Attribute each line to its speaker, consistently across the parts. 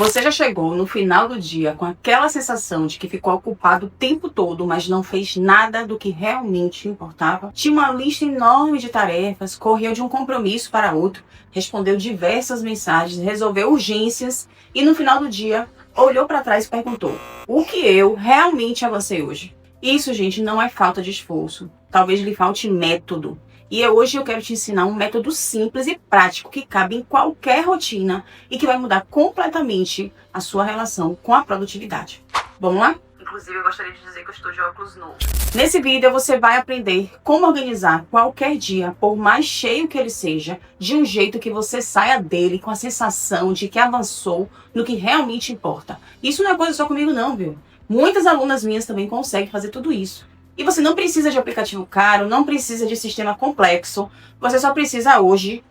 Speaker 1: Você já chegou no final do dia com aquela sensação de que ficou ocupado o tempo todo, mas não fez nada do que realmente importava? Tinha uma lista enorme de tarefas, correu de um compromisso para outro, respondeu diversas mensagens, resolveu urgências e no final do dia olhou para trás e perguntou: o que eu realmente avancei hoje? Isso, gente, não é falta de esforço. Talvez lhe falte método. E hoje eu quero te ensinar um método simples e prático que cabe em qualquer rotina e que vai mudar completamente a sua relação com a produtividade. Vamos lá? Inclusive, eu gostaria de dizer que eu estou de óculos novos. Nesse vídeo, você vai aprender como organizar qualquer dia, por mais cheio que ele seja, de um jeito que você saia dele com a sensação de que avançou no que realmente importa. Isso não é coisa só comigo não, viu? Muitas alunas minhas também conseguem fazer tudo isso. E você não precisa de aplicativo caro, não precisa de sistema complexo. Você só precisa hoje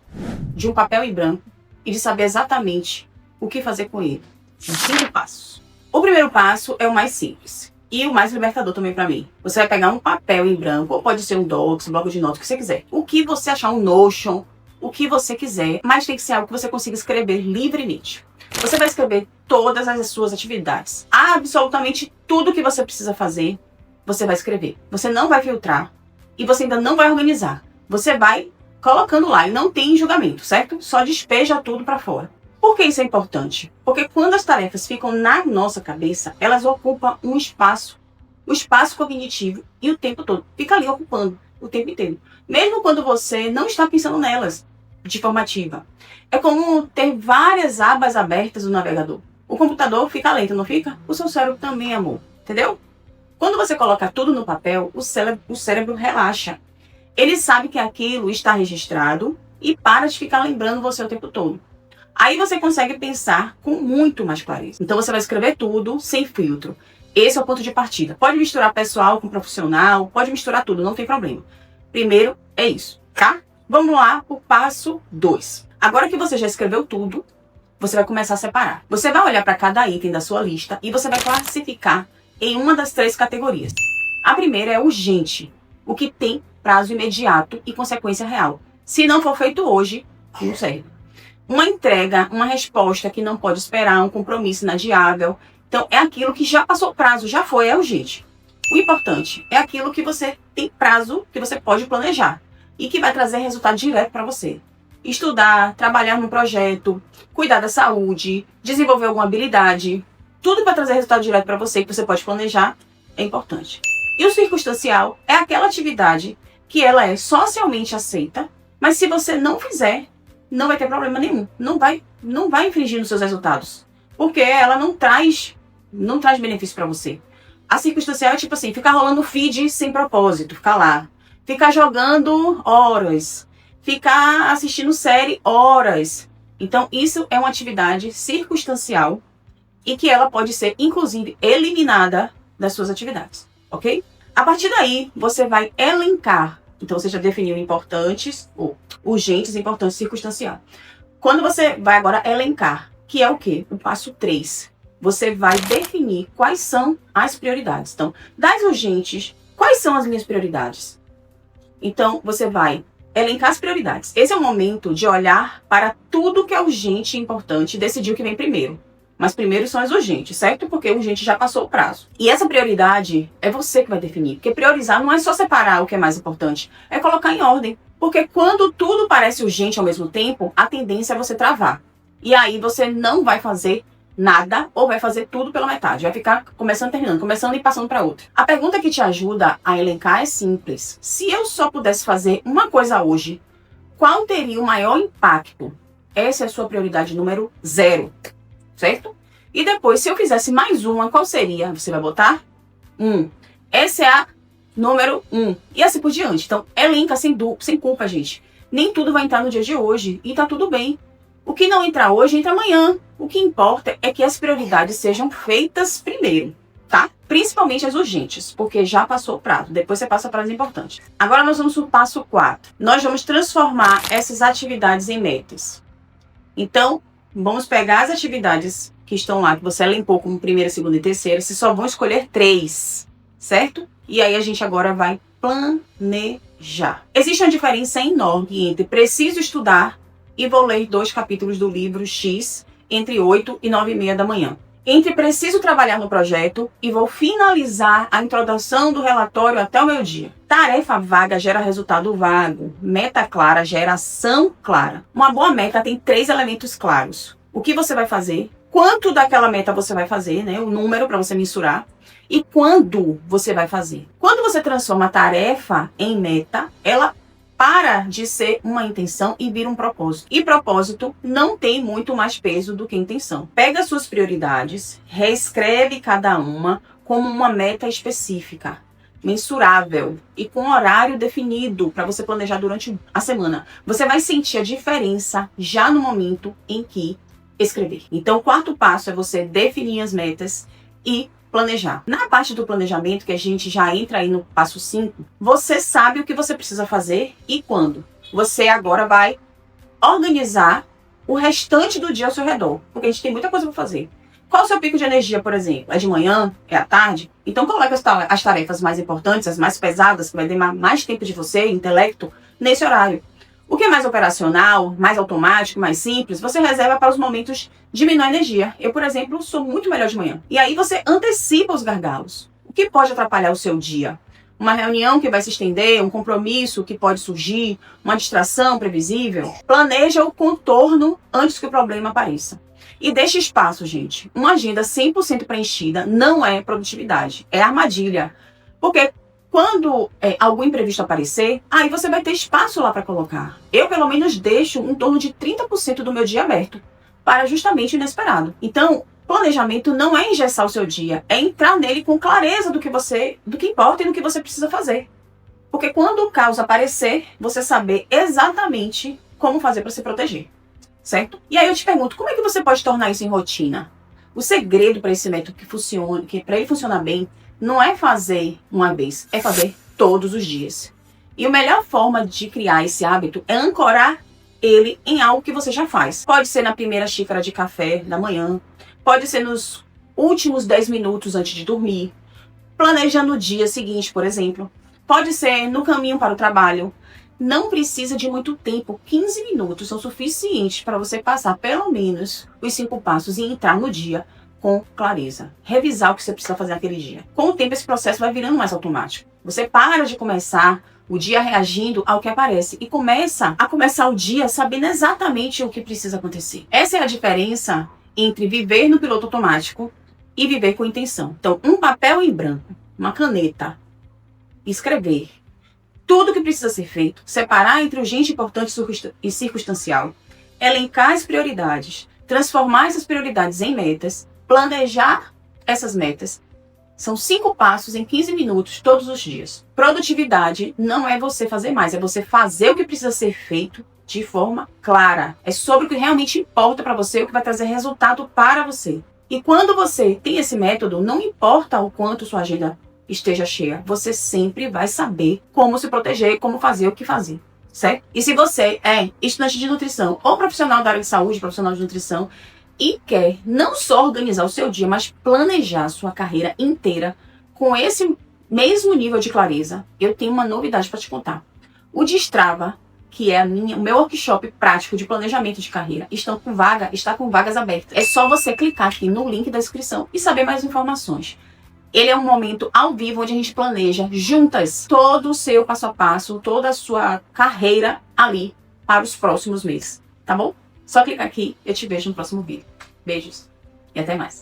Speaker 1: de um papel em branco e de saber exatamente o que fazer com ele. São 5 passos. O primeiro passo é o mais simples e o mais libertador também para mim. Você vai pegar um papel em branco, ou pode ser um Docs, um bloco de notas, o que você quiser. O que você achar, um Notion, o que você quiser, mas tem que ser algo que você consiga escrever livremente. Você vai escrever todas as suas atividades, absolutamente tudo que você precisa fazer. Você vai escrever. Você não vai filtrar e você ainda não vai organizar. Você vai colocando lá e não tem julgamento, certo? Só despeja tudo para fora. Por que isso é importante? Porque quando as tarefas ficam na nossa cabeça, elas ocupam um espaço, o espaço cognitivo e o tempo todo. Fica ali ocupando o tempo inteiro. Mesmo quando você não está pensando nelas de forma ativa. É como ter várias abas abertas no navegador. O computador fica lento, não fica? O seu cérebro também, amor. Entendeu? Quando você coloca tudo no papel, o cérebro relaxa. Ele sabe que aquilo está registrado e para de ficar lembrando você o tempo todo. Aí você consegue pensar com muito mais clareza. Então você vai escrever tudo sem filtro. Esse é o ponto de partida. Pode misturar pessoal com profissional, pode misturar tudo, não tem problema. Primeiro é isso, tá? Vamos lá para o passo 2. Agora que você já escreveu tudo, você vai começar a separar. Você vai olhar para cada item da sua lista e você vai classificar em uma das 3 categorias. A primeira é urgente, o que tem prazo imediato e consequência real. Se não for feito hoje, não serve. Uma entrega, uma resposta que não pode esperar, um compromisso inadiável. Então, é aquilo que já passou o prazo, já foi, é urgente. O importante é aquilo que você tem prazo, que você pode planejar e que vai trazer resultado direto para você. Estudar, trabalhar num projeto, cuidar da saúde, desenvolver alguma habilidade. Tudo para trazer resultado direto para você, que você pode planejar, é importante. E o circunstancial é aquela atividade que ela é socialmente aceita, mas se você não fizer, não vai ter problema nenhum. Não vai infringir nos seus resultados. Porque ela não traz benefício para você. A circunstancial é tipo assim, ficar rolando feed sem propósito, ficar lá. Ficar jogando horas. Ficar assistindo série horas. Então isso é uma atividade circunstancial e que ela pode ser, inclusive, eliminada das suas atividades, ok? A partir daí, você vai elencar. Então, você já definiu importantes, ou urgentes, importantes, circunstancial. Quando você vai agora elencar, que é o quê? O passo 3. Você vai definir quais são as prioridades. Então, das urgentes, quais são as minhas prioridades? Então, você vai elencar as prioridades. Esse é o momento de olhar para tudo que é urgente e importante e decidir o que vem primeiro. Mas primeiro são as urgentes, certo? Porque o urgente já passou o prazo. E essa prioridade é você que vai definir. Porque priorizar não é só separar o que é mais importante, é colocar em ordem. Porque quando tudo parece urgente ao mesmo tempo, a tendência é você travar. E aí você não vai fazer nada ou vai fazer tudo pela metade. Vai ficar começando, terminando, começando e passando para outra. A pergunta que te ajuda a elencar é simples. Se eu só pudesse fazer uma coisa hoje, qual teria o maior impacto? Essa é a sua prioridade número 0. Certo? E depois, se eu fizesse mais uma, qual seria? Você vai botar 1. Essa é a número 1. E assim por diante. Então, elenca sem culpa, gente. Nem tudo vai entrar no dia de hoje. E tá tudo bem. O que não entrar hoje, entra amanhã. O que importa é que as prioridades sejam feitas primeiro, tá? Principalmente as urgentes, porque já passou o prazo. Depois você passa para as importantes. Agora nós vamos para o passo 4. Nós vamos transformar essas atividades em metas. Então, vamos pegar as atividades que estão lá, que você elencou como primeira, segunda e terceira. Vocês só vão escolher 3, certo? E aí a gente agora vai planejar. Existe uma diferença enorme entre preciso estudar e vou ler 2 capítulos do livro X entre 8 e 9h30 da manhã. Entre preciso trabalhar no projeto e vou finalizar a introdução do relatório até o meio-dia. Tarefa vaga gera resultado vago. Meta clara gera ação clara. Uma boa meta tem 3 elementos claros. O que você vai fazer, quanto daquela meta você vai fazer, né? O número para você mensurar, e quando você vai fazer. Quando você transforma a tarefa em meta, ela para de ser uma intenção e vira um propósito. E propósito não tem muito mais peso do que intenção. Pega suas prioridades, reescreve cada uma como uma meta específica, mensurável e com horário definido para você planejar durante a semana. Você vai sentir a diferença já no momento em que escrever. Então, o quarto passo é você definir as metas e planejar. Na parte do planejamento, que a gente já entra aí no passo 5, você sabe o que você precisa fazer e quando. Você agora vai organizar o restante do dia ao seu redor, porque a gente tem muita coisa para fazer. Qual o seu pico de energia, por exemplo? É de manhã? É à tarde? Então coloque as tarefas mais importantes, as mais pesadas, que vai demandar mais tempo de você, intelecto, nesse horário. O que é mais operacional, mais automático, mais simples, você reserva para os momentos de menor energia. Eu, por exemplo, sou muito melhor de manhã. E aí você antecipa os gargalos. O que pode atrapalhar o seu dia? Uma reunião que vai se estender, um compromisso que pode surgir, uma distração previsível. Planeja o contorno antes que o problema apareça. E deixe espaço, gente. Uma agenda 100% preenchida não é produtividade, é armadilha. Porque quando algum imprevisto aparecer, aí você vai ter espaço lá para colocar. Eu, pelo menos, deixo em torno de 30% do meu dia aberto para justamente o inesperado. Então, planejamento não é engessar o seu dia, é entrar nele com clareza do que importa e do que você precisa fazer. Porque quando o caos aparecer, você saber exatamente como fazer para se proteger, certo? E aí eu te pergunto, como é que você pode tornar isso em rotina? O segredo para esse método que para ele funcionar bem, não é fazer uma vez, é fazer todos os dias. E a melhor forma de criar esse hábito é ancorar ele em algo que você já faz. Pode ser na primeira xícara de café da manhã, pode ser nos últimos 10 minutos antes de dormir, planejando o dia seguinte, por exemplo. Pode ser no caminho para o trabalho. Não precisa de muito tempo, 15 minutos são suficientes para você passar pelo menos os 5 passos e entrar no dia com clareza. Revisar o que você precisa fazer naquele dia. Com o tempo, esse processo vai virando mais automático. Você para de começar o dia reagindo ao que aparece e começa o dia sabendo exatamente o que precisa acontecer. Essa é a diferença entre viver no piloto automático e viver com intenção. Então, um papel em branco, uma caneta, escrever tudo o que precisa ser feito, separar entre urgente, importante e circunstancial, elencar as prioridades, transformar essas prioridades em metas, planejar essas metas. São 5 passos em 15 minutos todos os dias. Produtividade não é você fazer mais, é você fazer o que precisa ser feito de forma clara. É sobre o que realmente importa para você, o que vai trazer resultado para você. E quando você tem esse método, não importa o quanto sua agenda esteja cheia, você sempre vai saber como se proteger, como fazer o que fazer, certo? E se você é estudante de nutrição ou profissional da área de saúde, profissional de nutrição, e quer não só organizar o seu dia, mas planejar a sua carreira inteira com esse mesmo nível de clareza, eu tenho uma novidade para te contar. O Destrava, que é o meu workshop prático de planejamento de carreira, está com vagas abertas. É só você clicar aqui no link da inscrição e saber mais informações. Ele é um momento ao vivo onde a gente planeja juntas todo o seu passo a passo, toda a sua carreira ali para os próximos meses, tá bom? Só clicar aqui e eu te vejo no próximo vídeo. Beijos e até mais.